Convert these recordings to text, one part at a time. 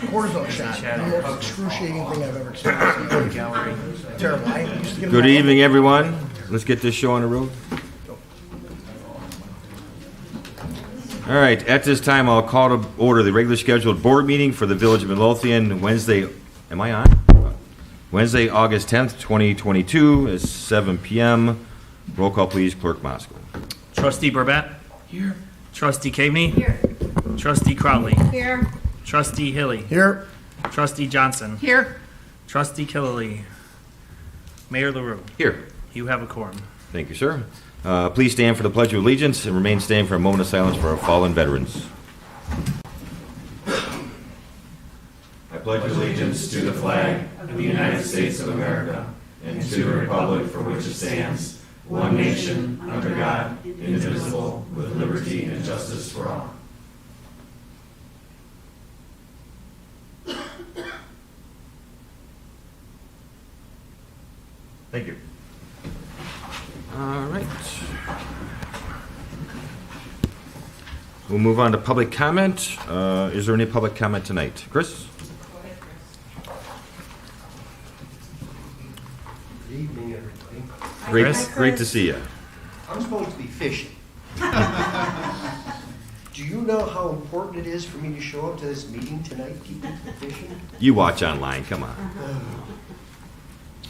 got a cortisone shot. The most excruciating thing I've ever experienced. Gallery. Terrible. I used to get Good evening, everyone. Let's get this show on the road. All right, at this time, I'll call to order the regular scheduled board meeting for the Village of Midlothian Wednesday. Am I on? Wednesday, August 10th, 2022, at 7 p.m. Roll call, please, Clerk Moscow. Trustee Burbatt. Here. Trustee Caveney. Here. Trustee Crowley. Here. Trustee Hilly. Here. Trustee Johnson. Here. Trustee Killelea. Mayor LaRue. Here. You have a quorum. Thank you, sir. Please stand for the Pledge of Allegiance and remain standing for a moment of silence for our fallen veterans. I pledge allegiance to the flag of the United States of America and to the republic for which it stands, one nation, under God, indivisible, with liberty and justice for all. Thank you. All right. We'll move on to public comment. Is there any public comment tonight? Chris? Good evening, everybody. Chris? Great to see you. I'm supposed to be fishing. Do you know how important it is for me to show up to this meeting tonight, keeping fishing? You watch online, come on.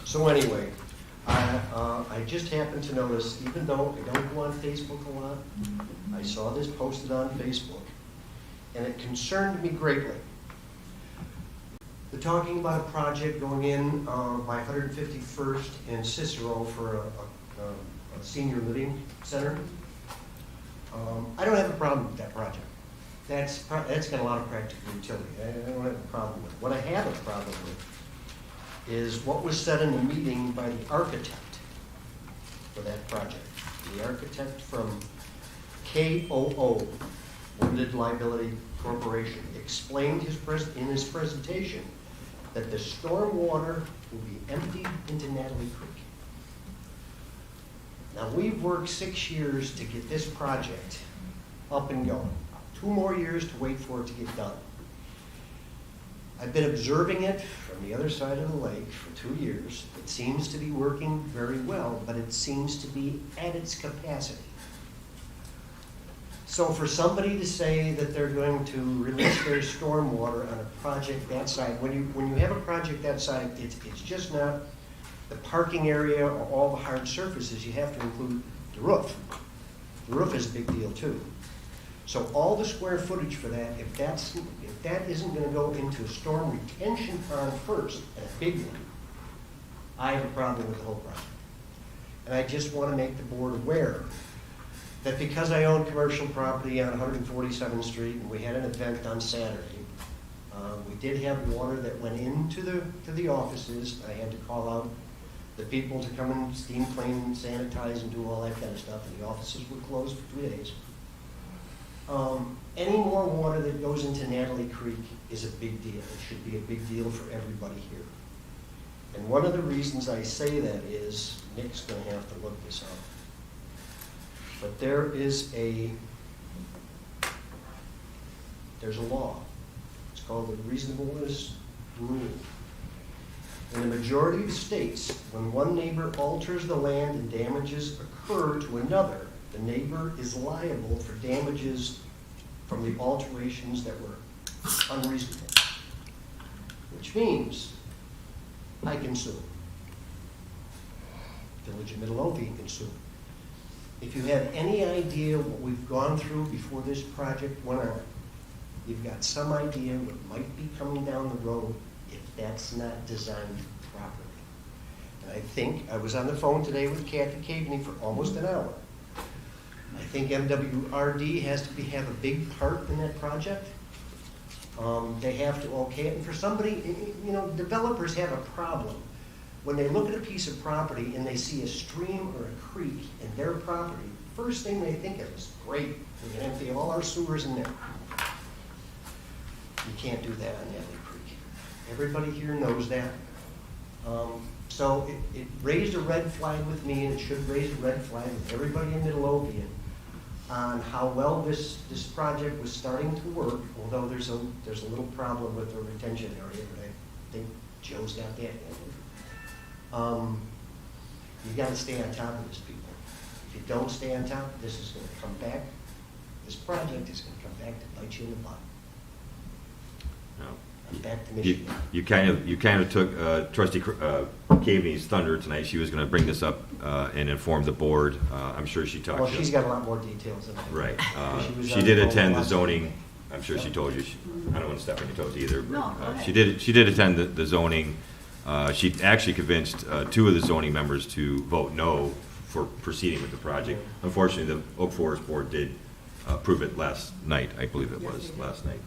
So anyway, I just happened to notice, even though I don't go on Facebook a lot, I saw this posted on Facebook, and it concerned me greatly. They're talking about a project going in by 151st and Cicero for a senior living center. I don't have a problem with that project. That's got a lot of practical utility. I don't have a problem with it. What I have a problem with is what was said in the meeting by the architect for that project. The architect from KOO, Limited Liability Corporation, explained in his presentation that the storm water will be emptied into Natalie Creek. Now, we've worked 6 years to get this project up and going. 2 more years to wait for it to get done. I've been observing it from the other side of the lake for 2 years. It seems to be working very well, but it seems to be at its capacity. So for somebody to say that they're going to release their stormwater on a project that size, when you have a project that size, it's just not the parking area or all the hard surfaces. You have to include the roof. The roof is a big deal too. So all the square footage for that, if that isn't going to go into a storm retention pond first, and a big one, I have a problem with the whole project. And I just want to make the board aware that because I own commercial property on 147th Street, and we had an event on Saturday, we did have water that went into the offices. I had to call out the people to come and steam clean and sanitize and do all that kind of stuff, and the offices were closed for 2 days. Any more water that goes into Natalie Creek is a big deal. It should be a big deal for everybody here. And one of the reasons I say that is, Nick's going to have to look this up, but there's a law. It's called the reasonableness rule. In the majority of states, when one neighbor alters the land and damages occur to another, the neighbor is liable for damages from the alterations that were unreasonable. Which means I can sue. Village of Midlothian can sue. If you have any idea what we've gone through before this project went on, you've got some idea what might be coming down the road if that's not designed properly. And I think, I was on the phone today with Kathy Caveney for almost an hour. I think MWRD has to have a big part in that project. They have to okay it. And for somebody, developers have a problem. When they look at a piece of property and they see a stream or a creek in their property, first thing they think of is, great, we're going to empty all our sewers in there. You can't do that on Natalie Creek. Everybody here knows that. So it raised a red flag with me, and it should raise a red flag with everybody in Midlothian on how well this project was starting to work, although there's a little problem with the retention area, but I think Joe's got that handled. You gotta stay on top of this, people. If you don't stay on top, this is gonna come back, this project is gonna come back to bite you in the butt. No. Back to You Michigan. you kind of took Trustee Cavaney's thunder tonight. She was going to bring this up and inform the board. I'm sure she talked. Well, she's got a lot more details than I do. Right. was She on did the phone attend the last zoning. week. I'm sure she told you. I don't want to step on your toes either. But, No, go ahead. she did attend the zoning. She actually convinced two of the zoning members to vote no for proceeding with the project. Unfortunately, the Oak Forest Board did approve it last night. I believe it was last night.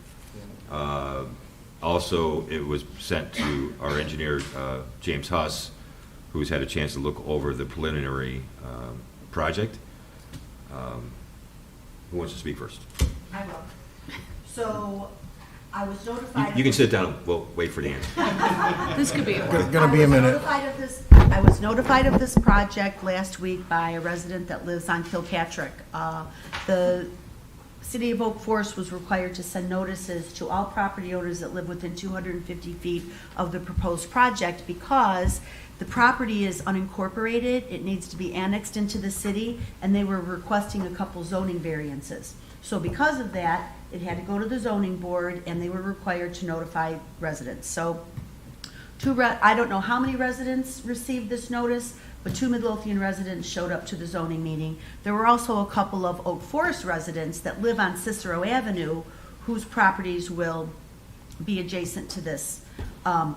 Also, it was sent to our engineer, James Huss, who's had a chance to look over the preliminary project. Who wants to speak first? I will. So I was notified. You can sit down. We'll wait for the answer. This could be a while. Gonna be a minute. I was notified of this project last week by a resident that lives on Kilpatrick. The City of Oak Forest was required to send notices to all property owners that live within 250 feet of the proposed project because the property is unincorporated, it needs to be annexed into the city, and they were requesting a couple zoning variances. So because of that, it had to go to the zoning board, and they were required to notify residents. So I don't know how many residents received this notice, but 2 Midlothian residents showed up to the zoning meeting. There were also a couple of Oak Forest residents that live on Cicero Avenue whose properties will be adjacent to this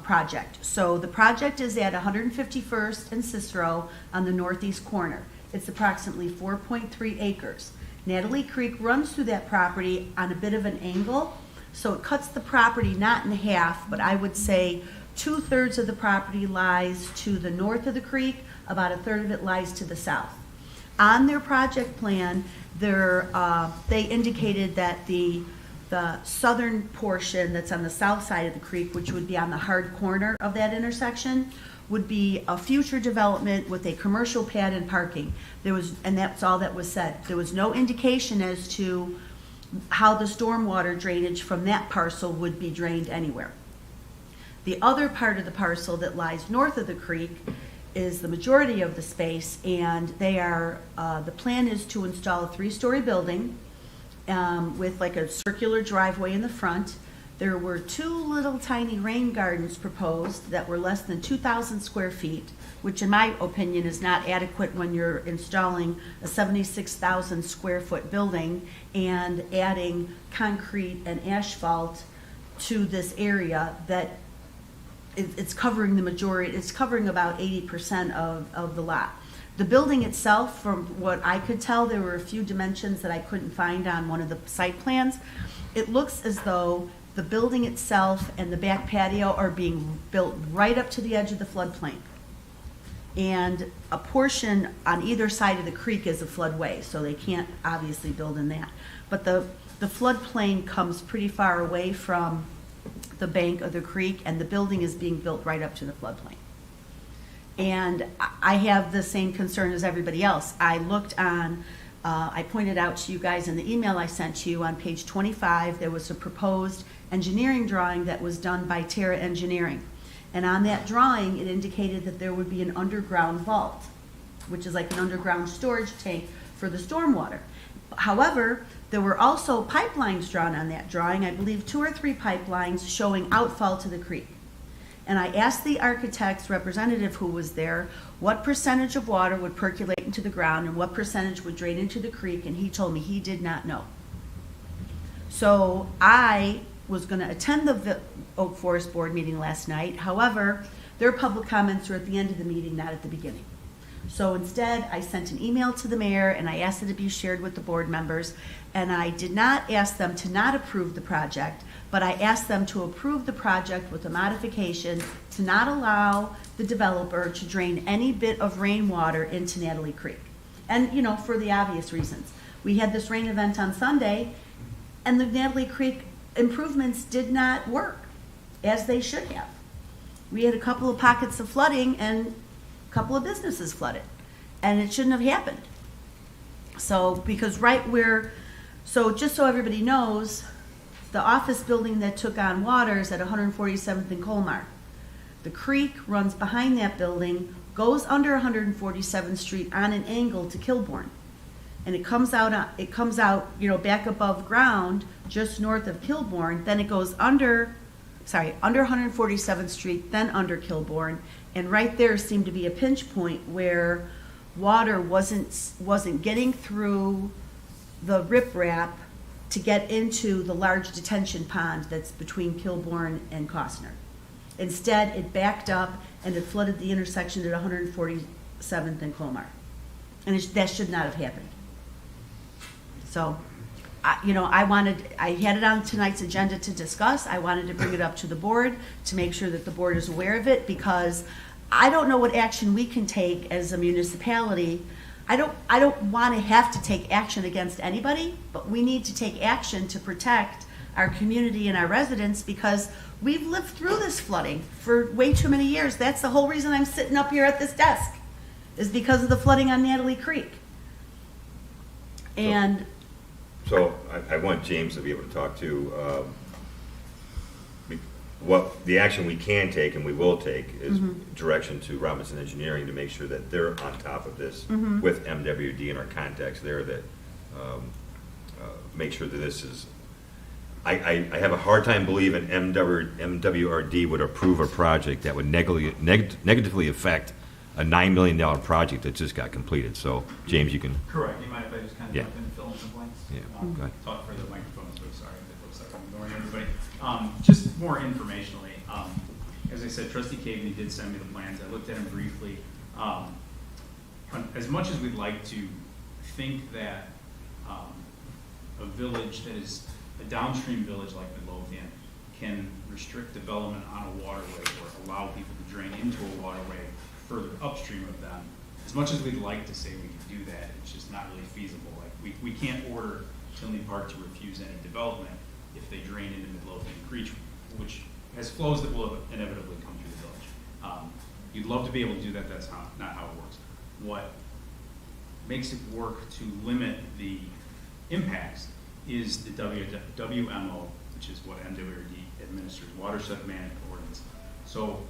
project. So the project is at 151st and Cicero on the northeast corner. It's approximately 4.3 acres. Natalie Creek runs through that property on a bit of an angle, so it cuts the property not in half, but I would say 2/3 of the property lies to the north of the creek, about 1/3 of it lies to the south. On their project plan, they indicated that the southern portion that's on the south side of the creek, which would be on the hard corner of that intersection, would be a future development with a commercial pad and parking. And that's all that was said. There was no indication as to how the stormwater drainage from that parcel would be drained anywhere. The other part of the parcel that lies north of the creek is the majority of the space, and the plan is to install a 3-story building with like a circular driveway in the front. There were 2 little tiny rain gardens proposed that were less than 2,000 square feet, which in my opinion is not adequate when you're installing a 76,000 square foot building and adding concrete and asphalt to this area that it's covering the majority, it's covering about 80% of the lot. The building itself, from what I could tell, there were a few dimensions that I couldn't find on one of the site plans. It looks as though the building itself and the back patio are being built right up to the edge of the floodplain. And a portion on either side of the creek is a floodway, so they can't obviously build in that. But the floodplain comes pretty far away from the bank of the creek, and the building is being built right up to the floodplain. And I have the same concern as everybody else. I looked on, I pointed out to you guys in the email I sent you on page 25, there was a proposed engineering drawing that was done by Terra Engineering. And on that drawing, it indicated that there would be an underground vault, which is like an underground storage tank for the stormwater. However, there were also pipelines drawn on that drawing, I believe 2 or 3 pipelines showing outfall to the creek. And I asked the architect's representative who was there what percentage of water would percolate into the ground and what percentage would drain into the creek, and he told me he did not know. So I was going to attend the Oak Forest Board meeting last night. However, their public comments were at the end of the meeting, not at the beginning. So instead, I sent an email to the mayor and I asked it to be shared with the board members. And I did not ask them to not approve the project, but I asked them to approve the project with a modification to not allow the developer to drain any bit of rainwater into Natalie Creek. And, for the obvious reasons. We had this rain event on Sunday, and the Natalie Creek improvements did not work as they should have. We had a couple of pockets of flooding and a couple of businesses flooded, and it shouldn't have happened. So, because just so everybody knows, the office building that took on water is at 147th and Colmar. The creek runs behind that building, goes under 147th Street on an angle to Kilbourne. And it comes out, back above ground, just north of Kilbourne, then it goes under 147th Street, then under Kilbourne. And right there seemed to be a pinch point where water wasn't getting through the riprap to get into the large detention pond that's between Kilbourne and Costner. Instead, it backed up and it flooded the intersection at 147th and Colmar. And that should not have happened. So, I had it on tonight's agenda to discuss. I wanted to bring it up to the board to make sure that the board is aware of it, because I don't know what action we can take as a municipality. I don't want to have to take action against anybody, but we need to take action to protect our community and our residents, because we've lived through this flooding for way too many years. That's the whole reason I'm sitting up here at this desk, is because of the flooding on Natalie Creek. And So I want James to be able to talk to, what the action we can take and we will take is direction to Robinson Engineering to make sure that they're on top of this with MWD and our contacts there that make sure that this is, I have a hard time believing MWRD would approve a project that would negatively affect a $9 million project that just got completed. So, James, you can. Correct. You mind if I just kind of Yeah. jump in and fill in some blanks? Yeah, go ahead. Talk for the microphone, so sorry if it looks like I'm ignoring everybody. Just more informationally, as I said, Trustee Caveney did send me the plans. I looked at them briefly. As much as we'd like to think that a village that is a downstream village like Midlothian can restrict development on a waterway or allow people to drain into a waterway further upstream of them, as much as we'd like to say we can do that, it's just not really feasible. Like we can't order Tinley Park to refuse any development if they drain into Midlothian Creek, which has flows that will inevitably come through the village. You'd love to be able to do that. That's not how it works. What makes it work to limit the impacts is the WMO, which is what MWRD administers, Watershed Management Ordinance. So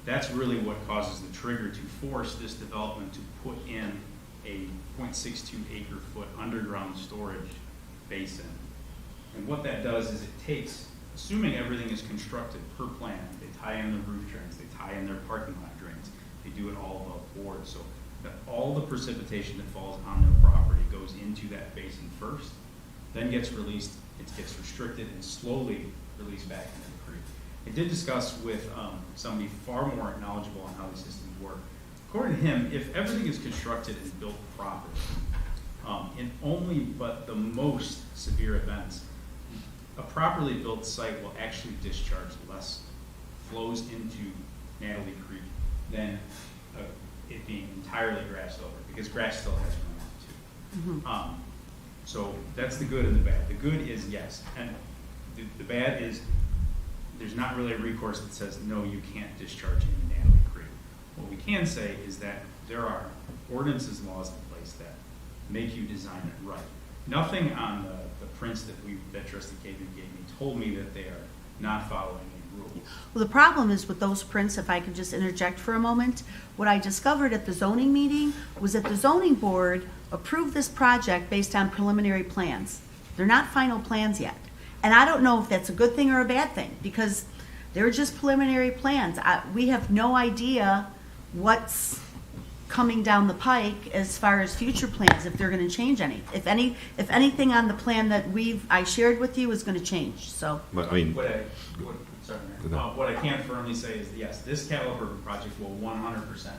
that's really what causes the trigger to force this development to put in a 0.62 acre foot underground storage basin. And what that does is it takes, assuming everything is constructed per plan, they tie in the roof drains, they tie in their parking lot drains, they do it all above board, so that all the precipitation that falls on their property goes into that basin first, then gets released, it gets restricted and slowly released back into the creek. I did discuss with somebody far more knowledgeable on how these systems work. According to him, if everything is constructed and built properly, in only but the most severe events, a properly built site will actually discharge less flows into Natalie Creek than it being entirely grassed over, because grass still has runoff too. So that's the good and the bad. The good is yes, and the bad is there's not really a recourse that says no, you can't discharge into Natalie Creek. What we can say is that there are ordinances and laws in place that make you design it right. Nothing on the prints that Trustee Caven gave me told me that they are not following any rules. well, the problem is with those prints, if I could just interject for a moment, what I discovered at the zoning meeting was that the zoning board approved this project based on preliminary plans. They're not final plans yet. And I don't know if that's a good thing or a bad thing, because they're just preliminary plans. We have no idea what's coming down the pike as far as future plans, if they're going to change any. If anything on the plan that I shared with you is going to change, so. But, I mean, What I can firmly say is that yes, this caliber of project will 100%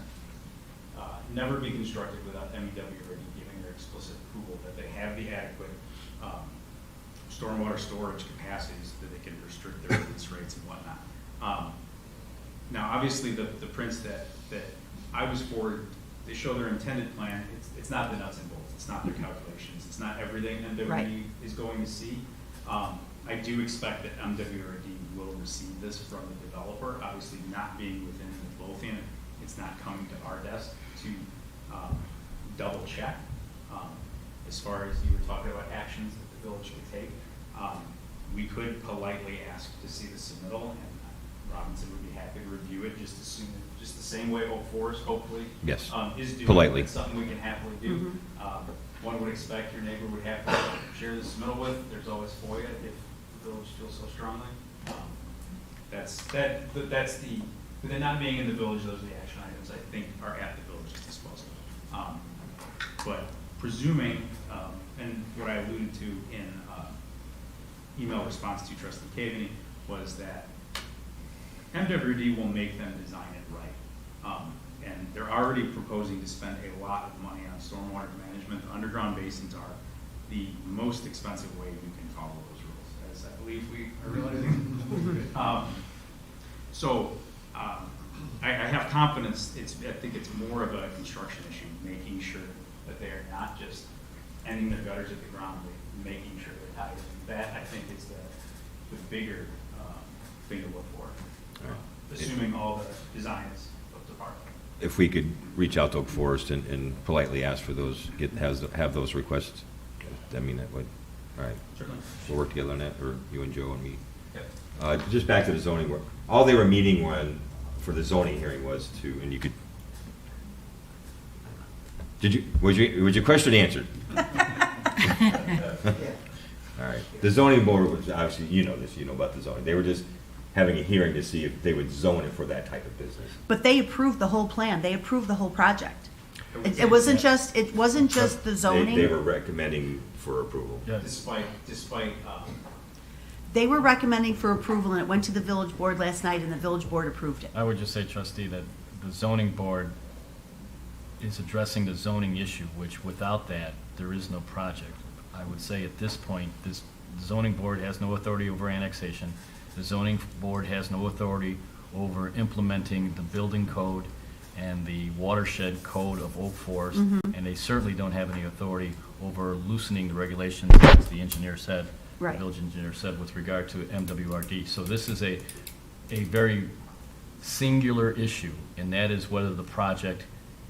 never be constructed without MEW already giving their explicit approval that they have the adequate stormwater storage capacities that they can restrict their release rates and whatnot. Now, obviously, the prints that I was forwarded, they show their intended plan. It's not the nuts and bolts. It's not their calculations. It's not everything MWRD Right. is going to see. I do expect that MWRD will receive this from the developer. Obviously, not being within Midlothian, it's not coming to our desk to double check. as far as you were talking about actions that the village could take, we could politely ask to see the submittal, and Robinson would be happy to review it, just the same way Oak Forest, hopefully. Yes. Is doing. Politely. It's something we can happily do. One would expect your neighbor would have to share the submittal with. There's always FOIA if the village feels so strongly. That's the, with it not being in the village, those are the action items I think are at the village's disposal. But presuming, and what I alluded to in email response to Trustee Cavaney was that MWD will make them design it right. And they're already proposing to spend a lot of money on stormwater management. The underground basins are the most expensive way you can follow those rules, as I believe we are realizing. I have confidence. I think it's more of a construction issue, making sure that they are not just ending their gutters at the ground, but making sure they're tight. That, I think, is the bigger thing to look for, assuming all the design is up to par. If we could reach out to Oak Forest and politely ask for those, have those requests, I mean, that would, all right. Certainly. We'll work together on that, or you and Joe and me. Yep. Just back to the zoning work. All they were meeting for the zoning hearing was to, and you could, was your question answered? All right. The zoning board was, obviously, you know this, you know about the zoning. They were just having a hearing to see if they would zone it for that type of business. But they approved the whole plan. They approved the whole project. It wasn't just the zoning. They were recommending for approval. Despite They were recommending for approval, and it went to the village board last night, and the village board approved it. I would just say, trustee, that the zoning board is addressing the zoning issue, which without that, there is no project. I would say at this point, this zoning board has no authority over annexation. The zoning board has no authority over implementing the building code and the watershed code of Oak Forest, and they certainly don't have any authority over loosening the regulations, as the engineer said, Right. the village engineer said, with regard to MWRD. So this is a very singular issue, and that is whether the project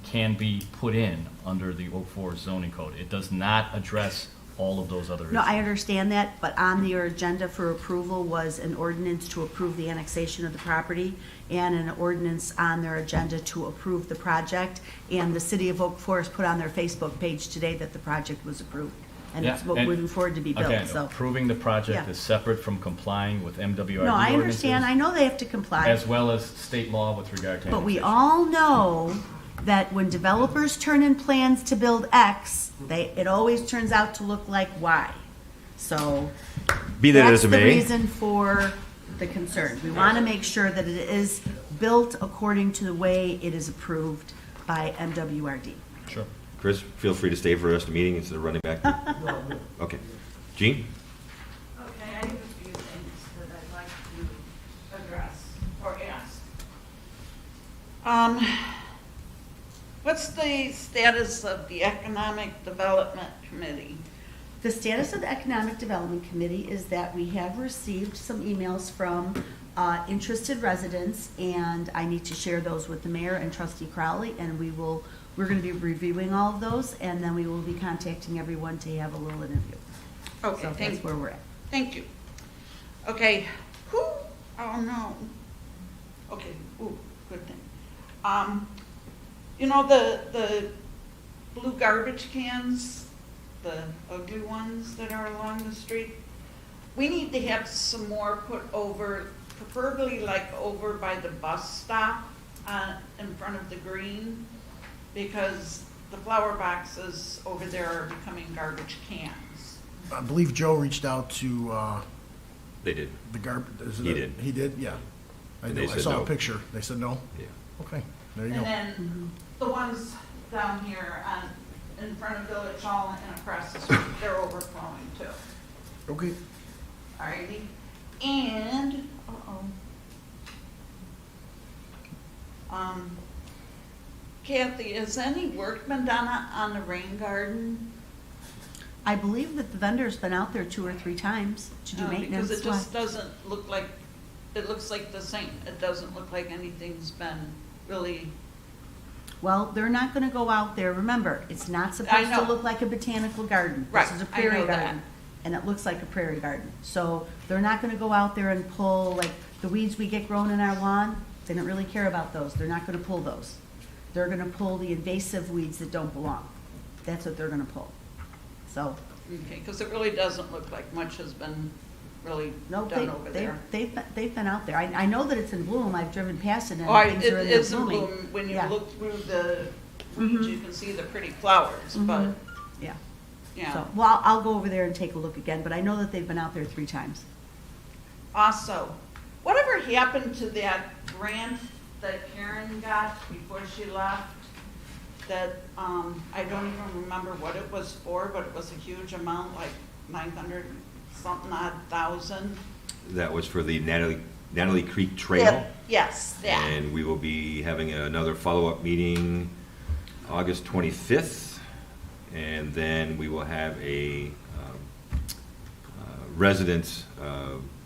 can be put in under the Oak Forest zoning code. It does not address all of those other issues. No, I understand that, but on your agenda for approval was an ordinance to approve the annexation of the property and an ordinance on their agenda to approve the project. And the city of Oak Forest put on their Facebook page today that the project was approved. And it's Yeah, and- moving forward to be built, Again, so. approving the project Yeah. is separate from complying with MWRD No, I ordinances, understand. I know they have to comply. as well as state law with regard to But we annexation. all know that when developers turn in plans to build X, it always turns out to look like Y. So Be that as that's it the may. reason for the concern. We want to make sure that it is built according to the way it is approved by MWRD. Sure. Chris, feel free to stay for the rest of the meeting instead of running back. Okay. Gene? Okay, I have a few things that I'd like to address or ask. What's the status of the Economic Development Committee? The status of the Economic Development Committee is that we have received some emails from interested residents, and I need to share those with the mayor and trustee Crowley, and we're going to be reviewing all of those, and then we will be contacting everyone to have a little interview. Okay, So that's where we're at. Thank you. Okay, oh no. Okay, good thing. You know the blue garbage cans, the ugly ones that are along the street? We need to have some more put over, preferably like over by the bus stop in front of the green, because the flower boxes over there are becoming garbage cans. I believe Joe reached out to They did. the garbage. He did. He did, yeah. And they I said saw no. a picture. They said no? Yeah. Okay, there you And go. then the ones down here in front of Village Hall and across the street, they're overflowing too. Okay. Alrighty, and, Kathy, has any work been done on the rain garden? I believe that the vendor's been out there 2 or 3 times to do maintenance. Because it just doesn't look like, it looks like the same, it doesn't look like anything's been really Well, they're not gonna go out there, remember, it's not supposed to know. look like a botanical garden. Right, This is a I know prairie that. garden, and it looks like a prairie garden. So they're not gonna go out there and pull, like, the weeds we get grown in our lawn, they don't really care about those, they're not gonna pull those. They're gonna pull the invasive weeds that don't belong. That's what they're gonna pull. So, Okay, because it really doesn't look like much has been really no, done over there. they've been out there. I know that it's in bloom, I've driven past it, and Oh, things it are in there is in blooming. bloom. When you Yeah. look through the weeds, you can see the pretty flowers, but, Mhm. Yeah. yeah. So, well, I'll go over there and take a look again, but I know that they've been out there 3 times. Also, whatever happened to that grant that Karen got before she left? That, I don't even remember what it was for, but it was a huge amount, like 900 something odd thousand. That was for the Natalie Creek Trail. Yes, that. And we will be having another follow-up meeting August 25th. And then we will have a resident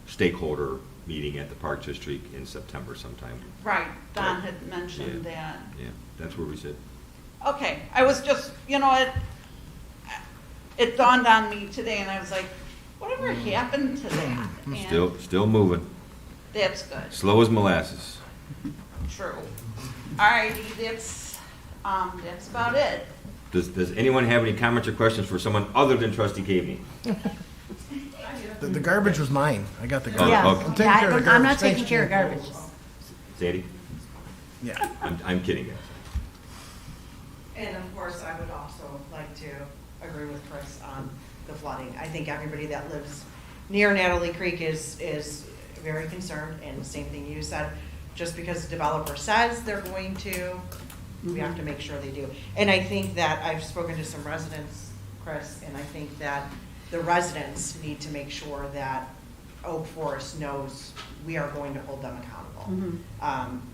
stakeholder meeting at the Park District in September sometime. Right, Don had mentioned Yeah. that. Yeah, that's where we sit. Okay, I was just, it dawned on me today, and I was like, whatever happened to that? And Still moving. that's good, Slow as molasses. true. All righty, that's about it. Does anyone have any comments or questions for someone other than Trustee Cavney? The garbage was mine. I got the Oh, garbage. Yeah, okay. I'm taking care of the I'm not garbage. taking Thanks, care of Jim. garbage. Sandy? Yeah. I'm kidding, guys. And of course, I would also like to agree with Chris on the flooding. I think everybody that lives near Natalie Creek is very concerned, and the same thing you said. Just because the developer says they're going to, we have to make sure they do. And I think that I've spoken to some residents, Chris, and I think that the residents need to make sure that Oak Forest knows we are going to hold them accountable,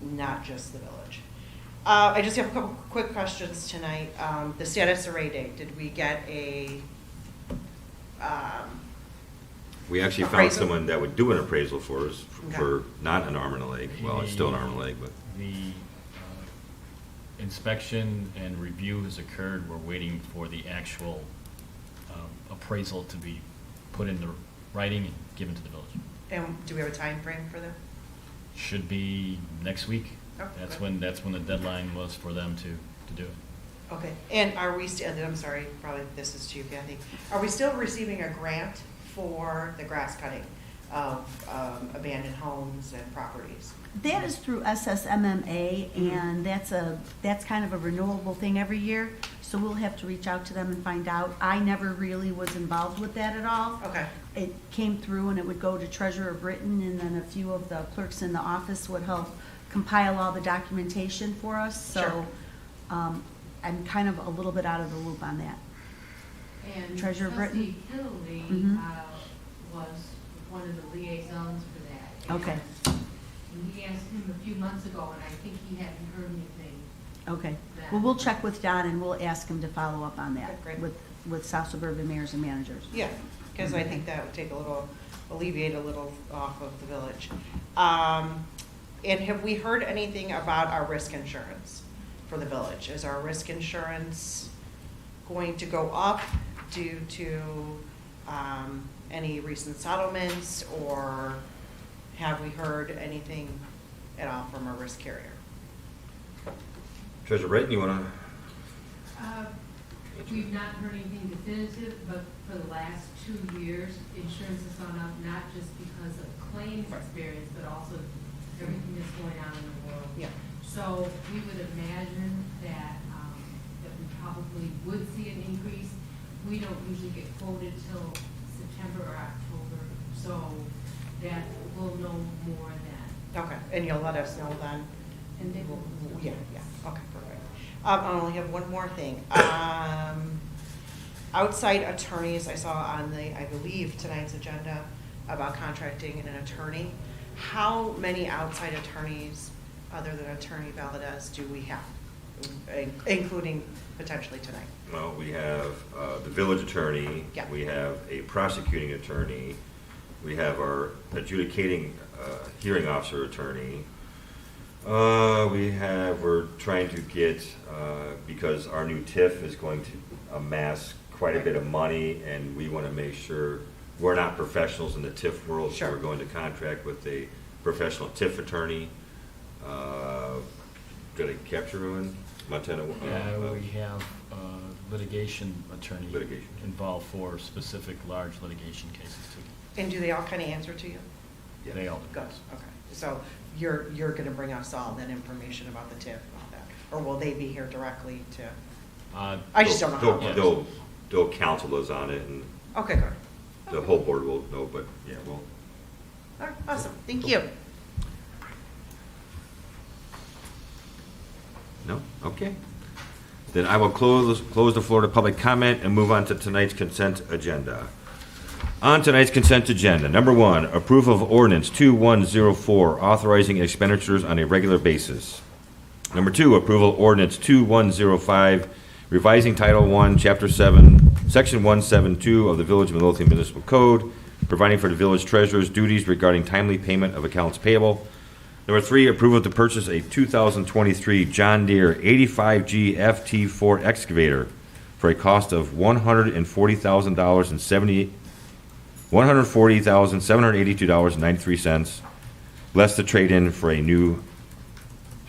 not just the village. I just have a couple quick questions tonight. The status array date, did we get a, We actually found Appraisal? someone that would do an appraisal for us Okay. for not an arm and a leg. Well, it's still an arm and a leg, but The inspection and review has occurred. We're waiting for the actual appraisal to be put into writing and given to the village. and do we have a time frame for that? Should be next week. Oh, That's good. when the deadline was for them to do it. Okay, and are we still, I'm sorry, probably this is to you, Kathy. Are we still receiving a grant for the grass cutting of abandoned homes and properties? That is through SSMMA, and that's kind of a renewable thing every year, so we'll have to reach out to them and find out. I never really was involved with that at all. Okay, It came through and it would go to Treasurer Britton, and then a few of the clerks in the office would help compile all the documentation for us, so Sure. I'm kind of a little bit out of the loop on that. And Treasurer Trustee Killedy Mhm. was one of the liaisons for that. Okay. And we asked him a few months ago, and I think he hadn't heard anything. Okay, well, we'll check with Don and we'll ask him to follow up on that Okay, great. with South Suburban mayors and managers. yeah, because I think that would take alleviate a little off of the village. And have we heard anything about our risk insurance for the village? Is our risk insurance going to go up due to any recent settlements, or have we heard anything at all from our risk carrier? Treasurer Britton, you want We've not heard anything definitive, but for the last 2 years, insurance has gone up, not just because of claims experience, but also everything that's going on in the world. Yeah. So we would imagine that, that we probably would see an increase. We don't usually get quoted till September or October, so that we'll know more then. Okay, and you'll let us know then? And then we'll. Yeah, okay, perfect. I only have one more thing. Outside attorneys, I saw on I believe, tonight's agenda about contracting an attorney. How many outside attorneys, other than Attorney Valadez, do we have, including potentially tonight? Well, we have the village attorney. Yeah. We have a prosecuting attorney. We have our adjudicating hearing officer attorney. We're trying to get, because our new TIF is going to amass quite a bit of money, and we want to make sure, we're not professionals in the TIF world, so Sure. we're going to contract with a professional TIF attorney. Did I capture one? Montana? Yeah, we have litigation attorney Litigation. involved for specific large litigation cases too. And do they all kind of answer to you? Yeah. They all do. Good, okay. So you're going to bring us all that information about the TIF and all that? Or will they be here directly to, I just don't know how. Yes. They'll counsel us on it, and Okay, good. the whole board will know, but yeah, All right, awesome, thank you. no? Okay. Then I will close the floor to public comment and move on to tonight's consent agenda. On tonight's consent agenda, number 1, approval of ordinance 2104, authorizing expenditures on a regular basis. Number 2, approval of ordinance 2105, revising Title 1, Chapter 7, Section 172 of the Village of Midlothian Municipal Code, providing for the village treasurer's duties regarding timely payment of accounts payable. Number 3, approval to purchase a 2023 John Deere 85G FT4 excavator for a cost of $140,782.93, less the trade-in for a new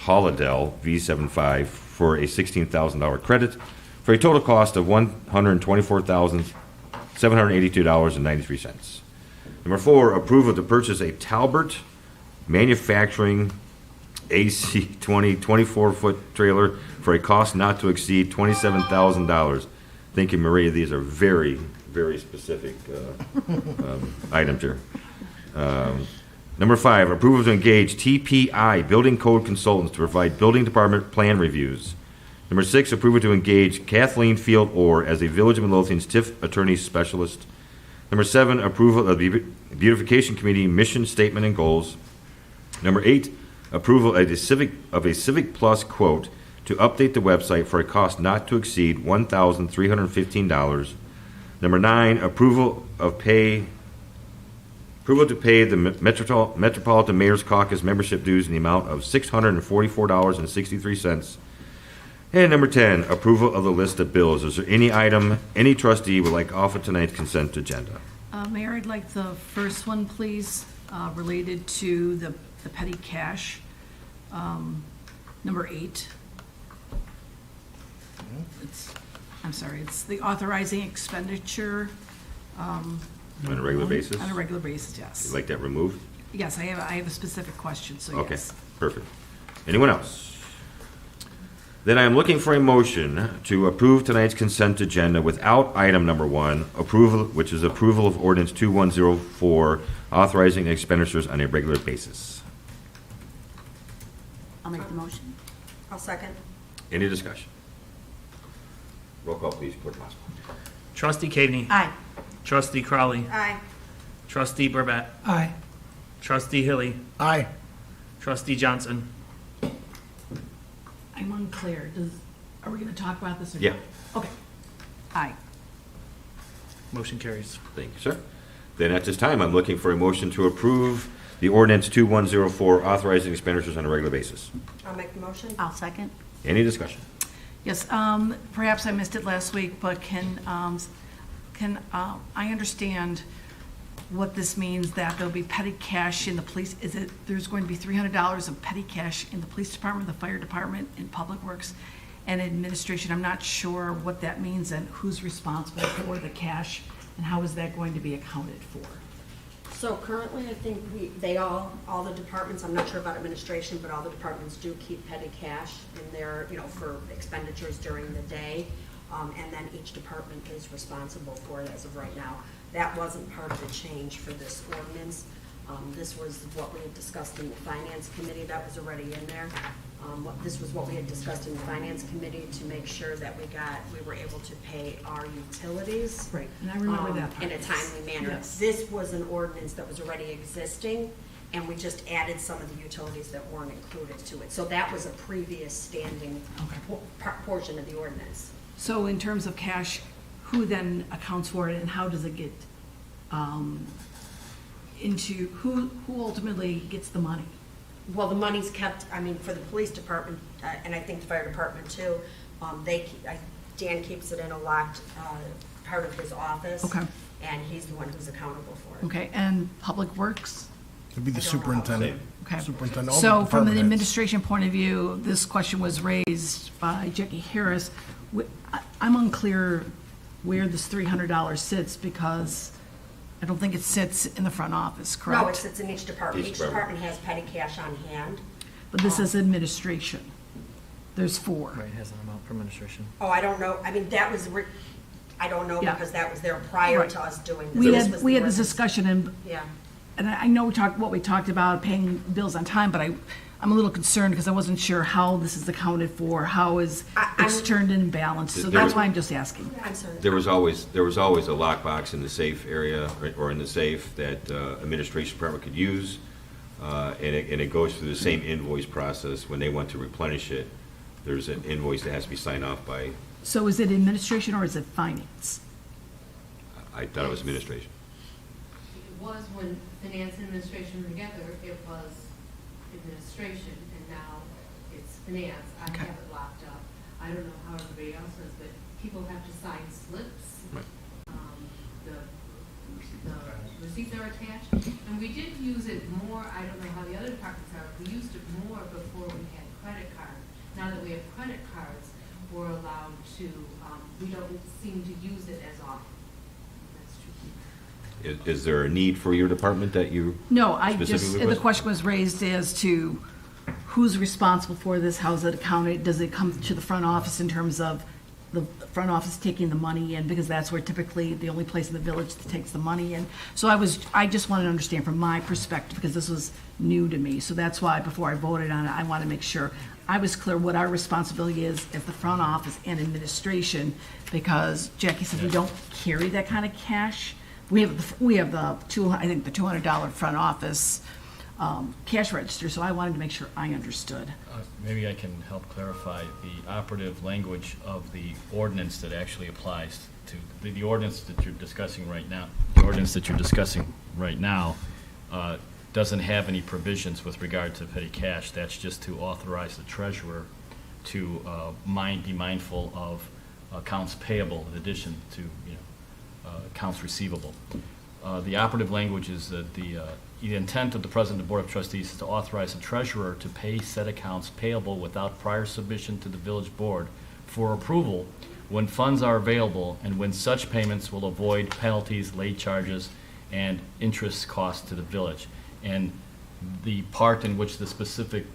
Holodell V75 for a $16,000 credit, for a total cost of $124,782.93. Number 4, approval to purchase a Talbert Manufacturing AC 24-foot trailer for a cost not to exceed $27,000. Thank you, Maria. These are very, very specific items here. Number 5, approval to engage TPI Building Code Consultants to provide building department plan reviews. Number 6, approval to engage Kathleen Field Orr as a Village of Midlothian's TIF attorney specialist. Number 7, approval of the Beautification Committee mission statement and goals. Number 8, approval of a Civic Plus quote to update the website for a cost not to exceed $1,315. Number 9, approval to pay the Metropolitan Mayor's Caucus membership dues in the amount of $644.63. And number 10, approval of the list of bills. Is there any item any trustee would like off of tonight's consent agenda? Mayor, I'd like the first one, please, related to the petty cash, number 8. It's the authorizing expenditure. On a regular basis? On a regular basis, yes. You'd like that removed? Yes, I have a specific question, so Okay, yes. perfect. Anyone else? Then I am looking for a motion to approve tonight's consent agenda without item number 1, approval, which is approval of ordinance 2104, authorizing expenditures on a regular basis. I'll make the motion. I'll second. Any discussion? Roll call, please, Clerk Moss. Trustee Caveney. Aye. Trustee Crowley. Aye. Trustee Burbett. Aye. Trustee Hilly. Aye. Trustee Johnson. I'm unclear. Are we going to talk about this or not? Yeah. Okay. Aye. Motion carries. Thank you, sir. Then at this time, I'm looking for a motion to approve the ordinance 2104, authorizing expenditures on a regular basis. I'll make the motion. I'll second. Any discussion? Yes, perhaps I missed it last week, but can I understand what this means, that there'll be petty cash in the police? Is it, there's going to be $300 of petty cash in the police department, the fire department, in public works and administration? I'm not sure what that means and who's responsible for the cash and how is that going to be accounted for? So currently, I think all the departments, I'm not sure about administration, but all the departments do keep petty cash in there, for expenditures during the day. And then each department is responsible for it as of right now. That wasn't part of the change for this ordinance. This was what we had discussed in the finance committee. That was already in there. This was what we had discussed in the finance committee to make sure that we were able to pay our utilities. Right, and I remember that part. In a timely manner. Yes. This was an ordinance that was already existing, and we just added some of the utilities that weren't included to it. So that was a previous standing portion of the ordinance. So in terms of cash, who then accounts for it and how does it get who ultimately gets the money? Well, the money's kept, I mean, for the police department, and I think the fire department too, Dan keeps it in a locked part of his office. Okay. And he's the one who's accountable for it. Okay, and Public Works? It'd be the superintendent. Okay. Superintendent. all the So from the department heads. administration point of view, this question was raised by Jackie Harris. I'm unclear where this $300 sits because I don't think it sits in the front office, correct? No, it sits in each department. Each Each department. department has petty cash on hand. But this is administration. There's 4. Right, has an amount for administration. Oh, I don't know, I mean, that was, I don't know Yeah. because that was there prior Right. to us doing this. We This had, was we the had this ordinance. discussion Yeah. and I know what we talked about, paying bills on time, but I'm a little concerned because I wasn't sure how this is accounted for, how is it's turned in balance. So There that's was- why I'm just asking. I'm sorry. There was always a lockbox in the safe area, or in the safe, that administration department could use, and it goes through the same invoice process. When they want to replenish it, there's an invoice that has to be signed off by, So is it administration or is it finance? I thought it was administration. It was when finance and administration were together, it was administration, and now it's finance. I Okay. have it locked up. I don't know how everybody else does, but people have to sign slips. Right. The receipts are attached, and we did use it more, I don't know how the other departments are, we used it more before we had credit cards. Now that we have credit cards, we're allowed to, we don't seem to use it as often. That's true. Is there a need for your department that you? No, I just, Specifically the was- question was raised as to who's responsible for this, how's it accounted? Does it come to the front office in terms of the front office taking the money in? Because that's where typically the only place in the village that takes the money in. So I just wanted to understand from my perspective, because this was new to me. So that's why before I voted on it, I want to make sure I was clear what our responsibility is as the front office and administration, because Jackie said we don't carry that kind of cash. We have the I think the $200 front office cash register, so I wanted to make sure I understood. Maybe I can help clarify the operative language of the ordinance that actually applies to, the ordinance that you're discussing right now. The ordinance that you're discussing right now doesn't have any provisions with regard to petty cash. That's just to authorize the treasurer to be mindful of accounts payable in addition to, accounts receivable. The operative language is that the intent of the President of the Board of Trustees is to authorize the treasurer to pay said accounts payable without prior submission to the village board for approval when funds are available and when such payments will avoid penalties, late charges, and interest costs to the village. And the part in which the specific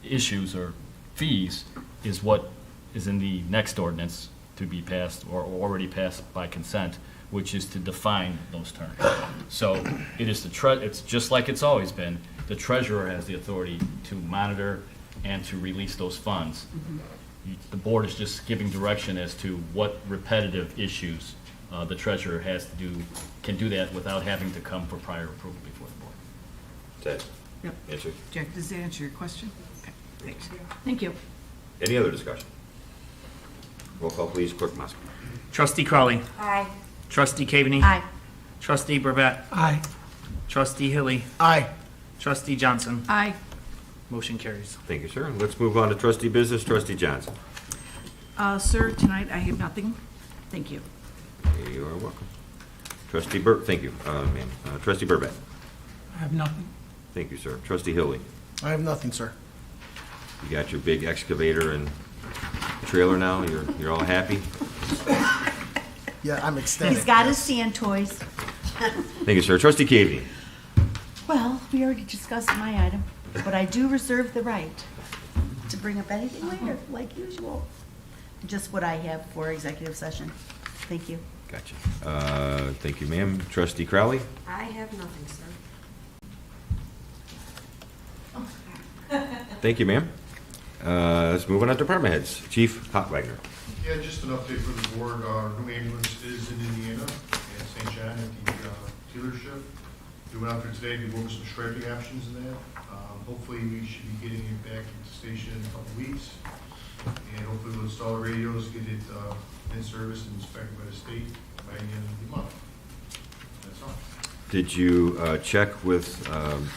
issues or fees is what is in the next ordinance to be passed or already passed by consent, which is to define those terms. So it is it's just like it's always been. The treasurer has the authority to monitor and to release those funds. The board is just giving direction as to what repetitive issues the treasurer has to do, can do that without having to come for prior approval before the board. Ted? Yep. Answer. Jack, does that answer your question? Okay, thanks. Thank you. Any other discussion? Roll call, please, Clerk Moskowitz. Trustee Crawley. Aye. Trustee Cavaney. Aye. Trustee Burbett. Aye. Trustee Hilly. Aye. Trustee Johnson. Aye. Motion carries. Thank you, sir. Let's move on to trustee business. Trustee Johnson. Sir, tonight I have nothing. Thank you. You are welcome. Trustee thank you, ma'am. Trustee Burbett. I have nothing. Thank you, sir. Trustee Hilly. I have nothing, sir. You got your big excavator and trailer now? You're all happy? Yeah, I'm ecstatic. He's got his sand toys. Thank you, sir. Trustee Cavaney. Well, we already discussed my item, but I do reserve the right to bring up anything later, like usual. Just what I have for executive session. Thank you. Gotcha. Thank you, ma'am. Trustee Crowley. I have nothing, sir. Thank you, ma'am. Let's move on to department heads. Chief Hotwagner. Yeah, just an update for the board. Our new ambulance is in Indiana at St. John at the dealership. We went out there today to go over some striping options in that. Hopefully, we should be getting it back at the station in a couple weeks. And hopefully, we'll install the radios, get it in service and inspected by the state by the end of the month. That's all. Did you check with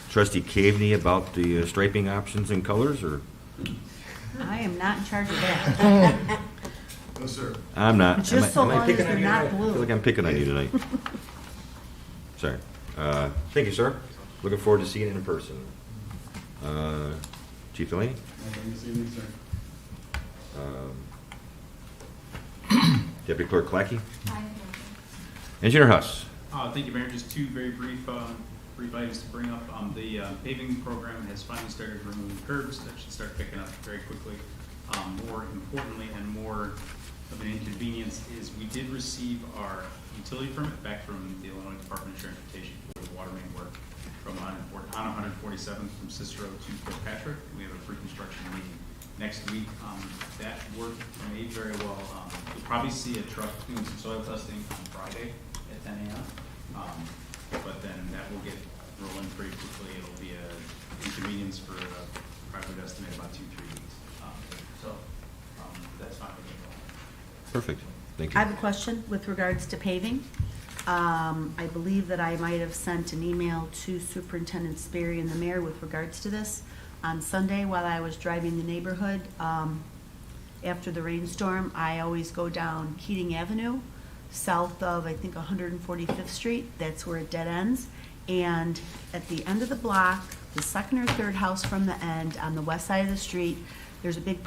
trustee Caveney about the striping options and colors, or? I am not in charge of that. No, sir. I'm not. Just so Am I long as picking they're on you not tonight? I feel blue. like I'm picking on you tonight. Sorry. Thank you, sir. Looking forward to seeing it in person. Chief Delaney? Deputy Clerk Clackey? Engineer Huss? Thank you, Mayor. Just two very brief items to bring up. The paving program has finally started removing curbs. That should start picking up very quickly. More importantly and more of an inconvenience is we did receive our utility permit back from the Illinois Department of Transportation for the water main work from on 147th from Cicero to Kilpatrick. We have a pre-construction meeting next week. That work made very well. You'll probably see a truck doing some soil testing on Friday at 10 a.m. But then that will get rolling pretty quickly. It'll be an inconvenience for probably estimate about 2-3 weeks. That's not going to go. Perfect. Thank I you. have a question with regards to paving. I believe that I might have sent an email to Superintendent Sperry and the mayor with regards to this. On Sunday, while I was driving the neighborhood, after the rainstorm, I always go down Keating Avenue, south of, I think, 145th Street. That's where it dead ends. And at the end of the block, the second or third house from the end, on the west side of the street, there's a big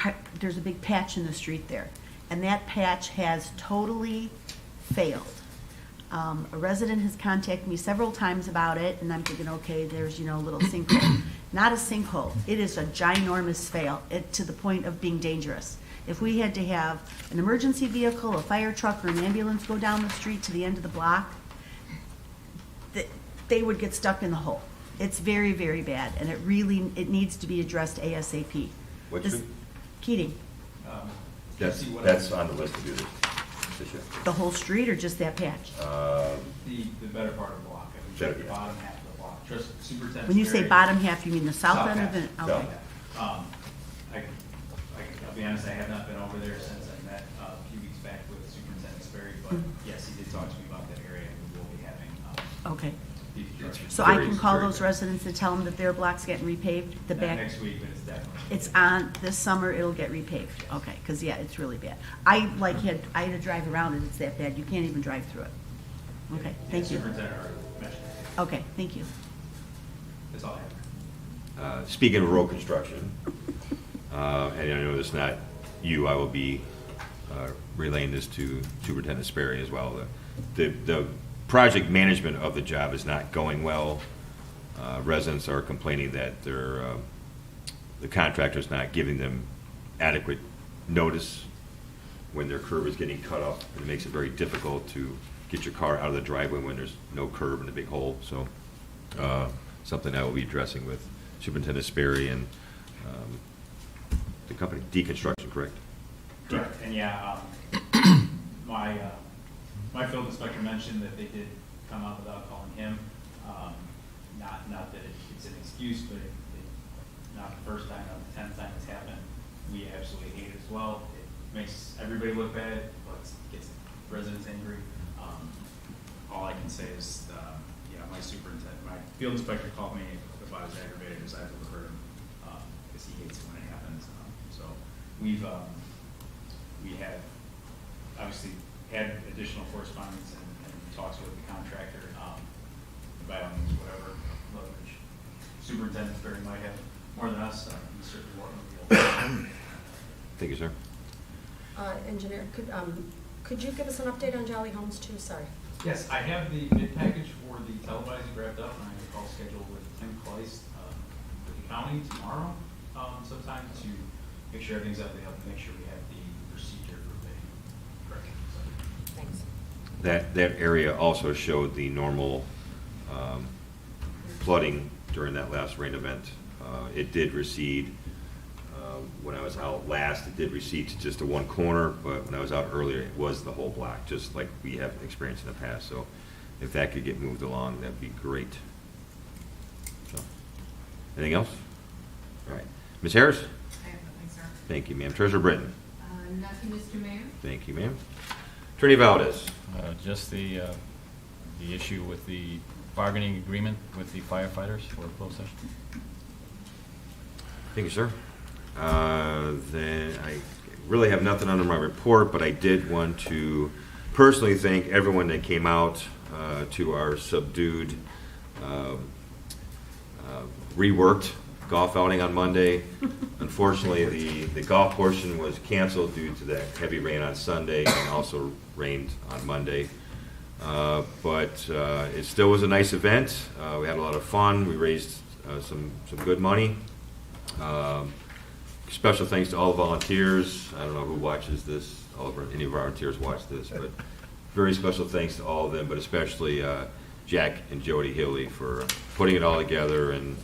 patch in the street there. And that patch has totally failed. A resident has contacted me several times about it, and I'm thinking, okay, there's, a little sinkhole. Not a sinkhole. It is a ginormous fail, to the point of being dangerous. If we had to have an emergency vehicle, a fire truck, or an ambulance go down the street to the end of the block, they would get stuck in the hole. It's very, very bad, and it needs to be addressed ASAP. What This- street? Keating. That's on the list to do this year. The whole street or just that patch? The better part of the block, I Better, think, the yeah. bottom half of the block. Just Superintendent When you say Sperry- bottom half, you mean the south South end half. of it? South Okay. half. I'll be honest, I have not been over there since I met a few weeks back with Superintendent Sperry, but yes, he did talk to me about that area, and we will be having Okay. deconstruction. So I Very- can call very those good. residents and tell them that their block's getting repaved, the Not back? next week, but it's definitely. It's on, this summer, it'll get repaved. Okay, because, yeah, it's really bad. I had to drive around it, it's that bad. You can't even drive through it. Okay, thank you. Superintendent already mentioned it. Okay, thank you. That's all I have. Speaking of road construction, and I know it's not you, I will be relaying this to Superintendent Sperry as well. The project management of the job is not going well. Residents are complaining that the contractor's not giving them adequate notice when their curb is getting cut up, and it makes it very difficult to get your car out of the driveway when there's no curb and a big hole. So something I will be addressing with Superintendent Sperry and the company, Deconstruction, correct? Correct, and yeah, my field inspector mentioned that they did come out without calling him. Not that it's an excuse, but not the first time, not the 10th time it's happened. We absolutely hate it as well. It makes everybody look bad, but it gets residents angry. All I can say is, my superintendent, my field inspector called me about as aggravated as I've ever heard him, because he hates it when it happens. So we have obviously had additional correspondence and talks with the contractor. By all means, whatever leverage Superintendent Sperry might have more than us, he certainly will. Thank you, sir. Engineer, could you give us an update on Jolly Homes too? Sorry. Yes, I have the bid package for the televising wrapped up, and I have a call scheduled with Tim Kleist with the county tomorrow sometime to make sure everything's up to help make sure we have the procedure for bidding correct. Thanks. That area also showed the normal flooding during that last rain event. It did recede. When I was out last, it did recede to just a one corner, but when I was out earlier, it was the whole block, just like we have experienced in the past. So if that could get moved along, that'd be great. So, anything else? All right. Ms. Harris? I have nothing, sir. Thank you, ma'am. Treasurer Britton? Nothing, Mr. Mayor. Thank you, ma'am. Attorney Valdez? Just the issue with the bargaining agreement with the firefighters for closed session. Thank you, sir. Then I really have nothing under my report, but I did want to personally thank everyone that came out to our subdued, reworked golf outing on Monday. Unfortunately, the golf portion was canceled due to that heavy rain on Sunday and also rained on Monday. But it still was a nice event. We had a lot of fun. We raised some good money. Special thanks to all the volunteers. I don't know who watches this, any of our volunteers watch this, but very special thanks to all of them, but especially Jack and Jody Hilly for putting it all together. And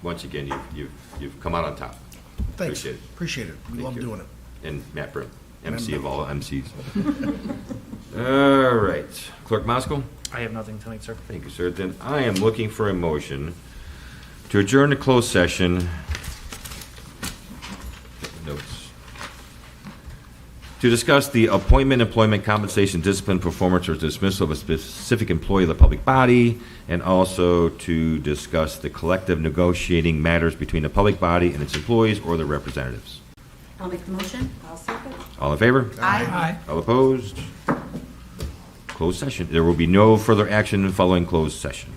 once again, you've come out on top. Thanks. Appreciate it. Appreciate it. We Thank love you. doing it. And Matt Brim, MC of all MCs. All right. Clerk Moskal? I have nothing tonight, sir. Thank you, sir. Then I am looking for a motion to adjourn the closed session. Notes. To discuss the appointment, employment, compensation, discipline, performance, or dismissal of a specific employee of the public body, and also to discuss the collective negotiating matters between the public body and its employees or their representatives. I'll make the motion. I'll second. All in favor? Aye. All opposed? Closed session. There will be no further action following closed session.